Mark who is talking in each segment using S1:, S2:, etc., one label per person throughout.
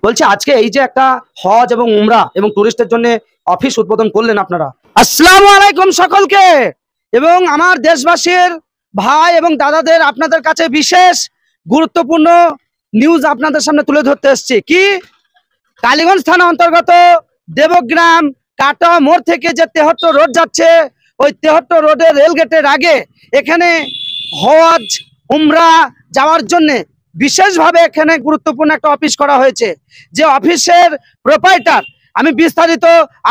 S1: বলছি আজকে এই যে একটা হজ এবং উমরা এবং টুরিস্টের জন্য অফিস উদ্বোধন করলেন আপনারা, আসসালামু আলাইকুম সকলকে। এবং আমার দেশবাসীর ভাই এবং দাদাদের আপনাদের কাছে বিশেষ গুরুত্বপূর্ণ নিউজ আপনাদের সামনে তুলে ধরতে এসেছি। কি, কালীগঞ্জ থানা অন্তর্গত দেবগ্রাম কাটোয়া মোড় থেকে যে 73 রোড যাচ্ছে, ওই 73 রোডের রেলগেটের আগে এখানে হজ উমরা যাওয়ার জন্য বিশেষভাবে এখানে গুরুত্বপূর্ণ একটা অফিস করা হয়েছে। যে অফিসের প্রোপাইটার আমি বিস্তারিত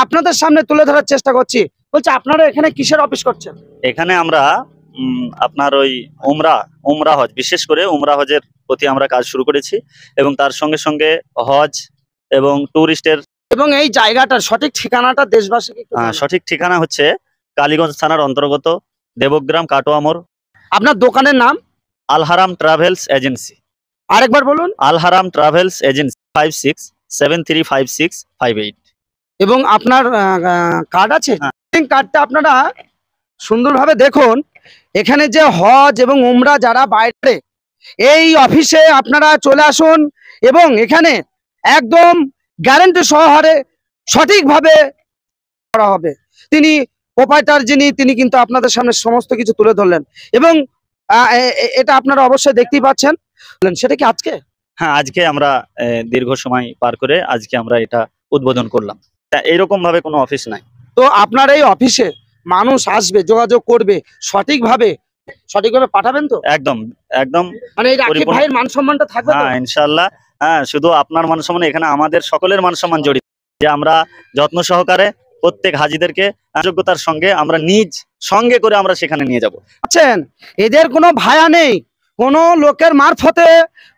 S1: আপনাদের সামনে তুলে ধরার চেষ্টা করছি। বলছি আপনারা এখানে কিসের অফিস করছেন?
S2: এখানে আমরা আপনার ওই উমরা হজ, বিশেষ করে উমরা হজের প্রতি আমরা কাজ শুরু করেছি এবং তার সঙ্গে সঙ্গে হজ এবং টুরিস্টের।
S1: এবং এই জায়গাটার সঠিক ঠিকানাটা দেশবাসীকে একটু জানান।
S2: সঠিক ঠিকানা হচ্ছে কালীগঞ্জ থানার অন্তর্গত দেবগ্রাম কাটোয়া মোড়।
S1: আপনার দোকানের নাম?
S2: আলহারাম ট্রাভেলস এজেন্সি।
S1: আরেকবার বলুন।
S2: আলহারাম ট্রাভেলস এজেন্সি, 56735658।
S1: এবং আপনার কার্ড আছে? কার্ডটা আপনারা সুন্দরভাবে দেখুন। এখানে যে হজ এবং উমরা যারা বাইরে, এই অফিসে আপনারা চলে আসুন এবং এখানে একদম গ্যারান্টি সহকারে সঠিকভাবে করা হবে। তিনি প্রোপাইটার যিনি, তিনি কিন্তু আপনাদের সামনে সমস্ত কিছু তুলে ধরলেন এবং এটা আপনারা অবশ্যই দেখতেই পাচ্ছেন। সেটা কি আজকে?
S2: হ্যাঁ, আজকে আমরা দীর্ঘ সময় পার করে আজকে আমরা এটা উদ্বোধন করলাম। এইরকম ভাবে কোনো অফিস নাই।
S1: তো আপনার এই অফিসে মানুষ আসবে, যোগাযোগ করবে, সঠিকভাবে পাঠাবেন তো?
S2: একদম একদম।
S1: মানে এই রাকিব ভাইয়ের মান সম্মানটা থাকবে তো?
S2: হ্যাঁ, ইনশাআল্লাহ। হ্যাঁ, শুধু আপনার মান সম্মান, এখানে আমাদের সকলের মান সম্মান জড়িত, যে আমরা যত্ন সহকারে প্রত্যেক হাজিদেরকে যোগ্যতার সঙ্গে আমরা নিজ সঙ্গে করে আমরা সেখানে নিয়ে যাব।
S1: আছেন, এদের কোনো ভায়া নেই, কোনো লোকের মারফতে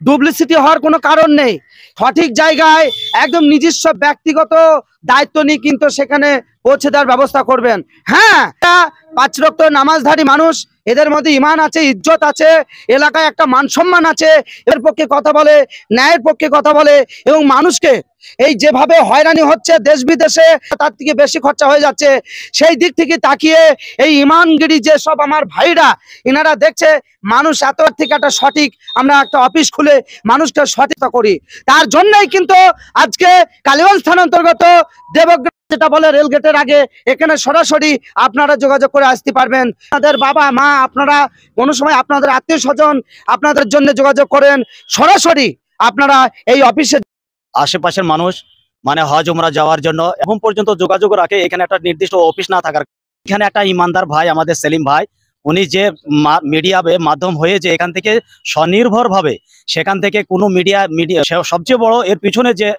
S1: ডুপ্লিসিটি হওয়ার কোনো কারণ নেই। সঠিক জায়গায় একদম নিজস্ব ব্যক্তিগত দায়িত্ব নিয়ে কিন্তু সেখানে পৌঁছে দেওয়ার ব্যবস্থা করবেন। হ্যাঁ, 5 ওয়াক্ত নামাজধারী মানুষ, এদের মধ্যে ইমান আছে, ইজ্জত আছে, এলাকায় একটা মান সম্মান আছে, এর পক্ষে কথা বলে, ন্যায়ের পক্ষে কথা বলে এবং মানুষকে এই যেভাবে হয়রানি হচ্ছে দেশ বিদেশে, তার থেকে বেশি খরচা হয়ে যাচ্ছে, সেই দিক থেকে তাকিয়ে এই ইমানগিরি যে সব আমার ভাইরা এনারা দেখছে মানুষ এত থেকে একটা সঠিক, আমরা একটা অফিস খুলে মানুষকে সঠিকতা করি। তার জন্যই কিন্তু আজকে কালীগঞ্জ থানা অন্তর্গত দেবগ্রাম যেটা বলে রেলগেটের আগে, এখানে সরাসরি আপনারা যোগাযোগ করে আসতে পারবেন। আপনাদের বাবা মা, আপনারা কোনো সময় আপনাদের আত্মীয় স্বজন আপনাদের জন্য যোগাযোগ করেন, সরাসরি আপনারা এই অফিসে
S3: আশেপাশের মানুষ মানে হজ উমরা যাওয়ার জন্য এখন পর্যন্ত যোগাযোগ রাখে। এখানে একটা নির্দিষ্ট অফিস না থাকার, এখানে একটা ইমানদার ভাই আমাদের সেলিম ভাই, উনি যে মিডিয়া মাধ্যম হয়ে যে এখান থেকে স্বনির্ভর ভাবে সেখান থেকে কোনো মিডিয়া সবচেয়ে বড় এর পিছনে যে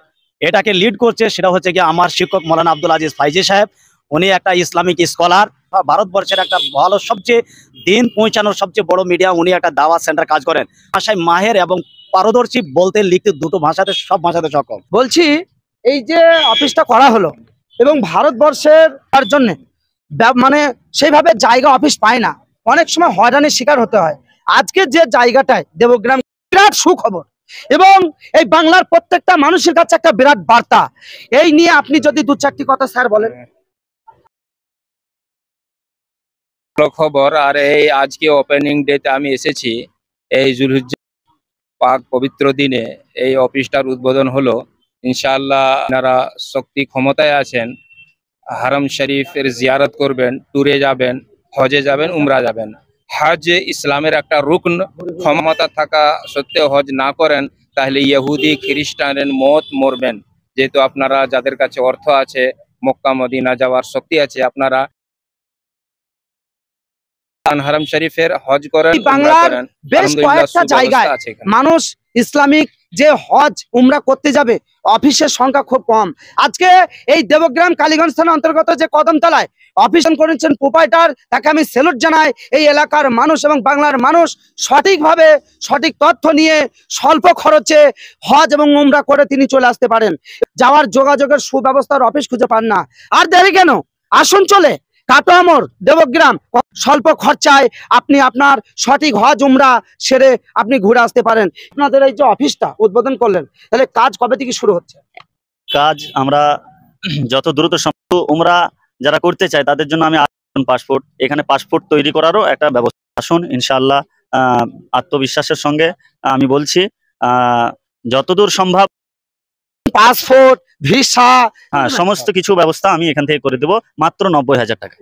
S3: এটাকে লিড করছে সেটা হচ্ছে কি আমার শিক্ষক মৌলানা আব্দুল আজিজ ফাইজি সাহেব। উনি একটা ইসলামিক স্কলার, ভারতবর্ষের একটা ভালো সবচেয়ে দিন পৌঁছানোর সবচেয়ে বড় মিডিয়া। উনি একটা দাওয়াত সেন্টার কাজ করেন, ভাষায় মাহের এবং পারদর্শী, বলতে লিখতে দুটো ভাষাতে, সব ভাষাতে সক্ষম।
S1: বলছি এই যে অফিসটা করা হলো এবং ভারতবর্ষের তার জন্য মানে সেইভাবে জায়গা অফিস পায় না, অনেক সময় হয়রানির শিকার হতে হয়। আজকে যে জায়গাটায় দেবগ্রাম, বিরাট সুখবর এবং এই বাংলার প্রত্যেকটা মানুষের কাছে একটা বিরাট বার্তা। এই নিয়ে আপনি যদি 2-4টি কথা স্যার বলেন।
S4: খবর, আর এই আজকে ওপেনিং ডেতে আমি এসেছি। এই জুলহিজ্জা পাক পবিত্র দিনে এই অফিসটার উদ্বোধন হলো। ইনশাআল্লাহ আপনারা শক্তি ক্ষমতায় আছেন, হারাম শরীফের জিয়ারত করবেন, ট্যুরে যাবেন, হজে যাবেন, উমরা যাবেন। হজ ইসলামের একটা রুকন, ক্ষমতা থাকা সত্ত্বেও হজ না করেন তাহলে ইহুদি খ্রিস্টানের মত মরবেন। যেহেতু আপনারা যাদের কাছে অর্থ আছে, মক্কা মদিনা যাওয়ার শক্তি আছে, আপনারা হারাম শরীফের হজ করেন, উমরা করেন।
S1: বেশ কয়েকটা জায়গায় মানুষ ইসলামিক যে হজ উমরা করতে যাবে, অফিসের সংখ্যা খুব কম। আজকে এই দেবগ্রাম কালীগঞ্জ থানা অন্তর্গত যে কদমতলায় অফিস করেছেন প্রোপাইটার, তাকে আমি স্যালুট জানাই। এই এলাকার মানুষ এবং বাংলার মানুষ সঠিকভাবে সঠিক তথ্য নিয়ে স্বল্প খরচে হজ এবং উমরা করে তিনি চলে আসতে পারেন। যাওয়ার যোগাযোগের সুব্যবস্থার অফিস খুঁজে পান না, আর দেরি কেন, আসুন চলে কাটোয়া মোড় দেবগ্রাম, স্বল্প খরচায় আপনি আপনার সঠিক হজ উমরা সেরে আপনি ঘুরে আসতে পারেন। আপনাদের এই যে অফিসটা উদ্বোধন করলেন, তাহলে কাজ কবে থেকে শুরু হচ্ছে?
S2: কাজ আমরা যত দ্রুত সম্ভব, উমরা যারা করতে চায় তাদের জন্য আমি পাসপোর্ট, এখানে পাসপোর্ট তৈরি করারও একটা ব্যবস্থা। আসুন ইনশাআল্লাহ, আত্মবিশ্বাসের সঙ্গে আমি বলছি যতদূর সম্ভব
S1: পাসপোর্ট, ভিসা,
S2: হ্যাঁ, সমস্ত কিছু ব্যবস্থা আমি এখান থেকে করে দেবো মাত্র 90,000 টাকা।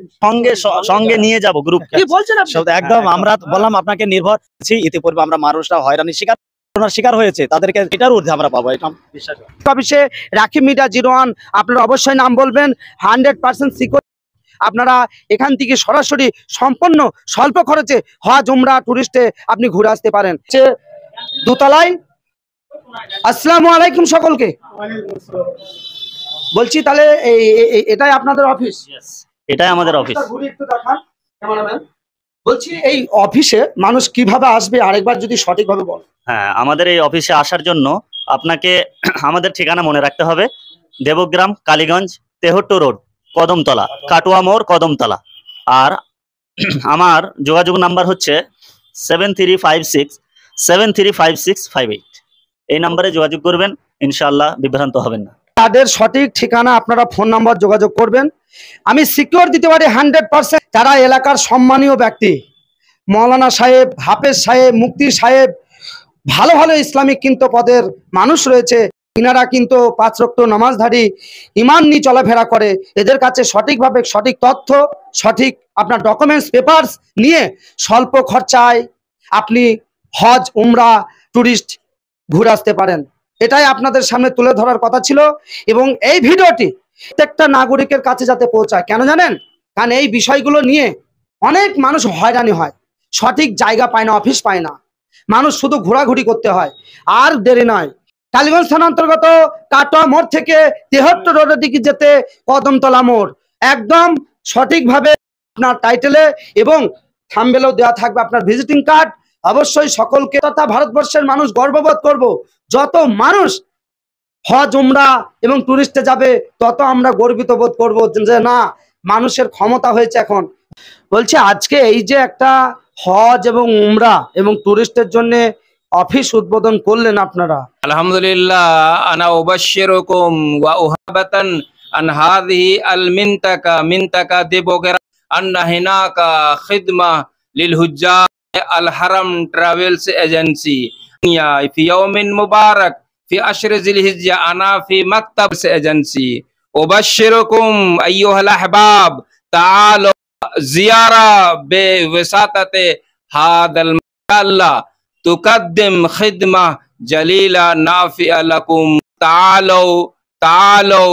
S2: সঙ্গে নিয়ে যাব গ্রুপ।
S1: কি বলছেন আপনি?
S3: একদম আমরা বললাম আপনাকে নির্ভর করছি, ইতিপূর্বে আমরা মানুষরা হয়রানির শিকার হয়েছে, তাদেরকে এটার ঊর্ধ্বে আমরা পাবো, এটা বিশ্বাস।
S1: অফিসে রাকিব মিডিয়া 01, আপনারা অবশ্যই নাম বলবেন। 100% সিকিউর। আপনারা এখান থেকে সরাসরি সম্পূর্ণ স্বল্প খরচে হজ উমরা টুরিস্টে আপনি ঘুরে আসতে পারেন। দোতলায়। আসসালামু আলাইকুম সকলকে। বলছি তাহলে এটাই আপনাদের অফিস?
S2: এটাই আমাদের অফিস।
S1: ঘুরে একটু দেখান ক্যামেরাম্যান। বলছি এই অফিসে মানুষ কিভাবে আসবে আরেকবার যদি সঠিকভাবে বল।
S2: হ্যাঁ, আমাদের এই অফিসে আসার জন্য আপনাকে আমাদের ঠিকানা মনে রাখতে হবে। দেবগ্রাম, কালীগঞ্জ, তেহট্ট রোড, কদমতলা, কাটুয়া মোড়, কদমতলা। আর আমার যোগাযোগ নাম্বার হচ্ছে 7356735658। এই নাম্বারে যোগাযোগ করবেন, ইনশাআল্লাহ বিভ্রান্ত হবেন না।
S1: তাদের সঠিক ঠিকানা আপনারা ফোন নাম্বার যোগাযোগ করবেন। আমি সিকিউর দিতে পারি 100%। তারা এলাকার সম্মানীয় ব্যক্তি, মৌলানা সাহেব, হাফেজ সাহেব, মুফতি সাহেব, ভালো ভালো ইসলামিক কিন্তু পদের মানুষ রয়েছে। ইনারা কিন্তু 5 ওয়াক্ত নামাজধারী, ইমান নিয়ে চলাফেরা করে। এদের কাছে সঠিকভাবে সঠিক তথ্য, সঠিক আপনার ডকুমেন্টস পেপারস নিয়ে স্বল্প খরচায় আপনি হজ উমরা টুরিস্ট ঘুরে আসতে পারেন। এটাই আপনাদের সামনে তুলে ধরার কথা ছিল। এবং এই ভিডিওটি প্রত্যেকটা নাগরিকের কাছে যাতে পৌঁছায়। কেন জানেন? কারণ এই বিষয়গুলো নিয়ে অনেক মানুষ হয়রানি হয়, সঠিক জায়গা পায় না, অফিস পায় না, মানুষ শুধু ঘোরাঘুরি করতে হয়। আর দেরি নয়, কালীগঞ্জ থানা অন্তর্গত কাটোয়া মোড় থেকে তেহট্ট রোডের দিকে যেতে কদমতলা মোড়, একদম সঠিকভাবে আপনার টাইটেলে এবং থাম্বনেলেও দেওয়া থাকবে আপনার ভিজিটিং কার্ড। অবশ্যই সকলকে তথা ভারতবর্ষের মানুষ গর্ববোধ করব, যত মানুষ হজ উমরা এবং টুরিস্টে যাবে তত আমরা গর্বিত বোধ করব যে না, মানুষের ক্ষমতা হয়েছে এখন। বলছি আজকে এই যে একটা হজ এবং উমরা এবং টুরিস্টের জন্য অফিস উদ্বোধন করলেন আপনারা,
S4: আলহামদুলিল্লাহ। আনা উবাশশিরুকুম ওয়া উহাবাতান আন হাযিহি আল মিনতাকা দেবগেরা আন্না হিনাকা খিদমা লিল হুজ্জাজ আল হারাম ট্রাভেলস এজেন্সি ফি ইয়াউমিন মুবারাক ফি আশর জিলহিজ্জা আনা ফি মাকতাব এজেন্সি উবাশশিরুকুম আইয়ুহাল আহবাব তাআলু জিয়ারা বিওয়াসাতাতে হাদাল মাল্লা তুকদ্দিম খিদমা জালিলা নাফিআ লাকুম তাআলাউ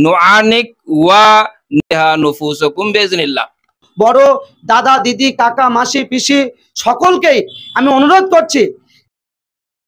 S4: নুআনিক ওয়া নিহা নুফুসুকুম বিইজনিল্লাহ।
S1: বড় দাদা দিদি কাকা মাসি পিসি সকলকেই আমি অনুরোধ করছি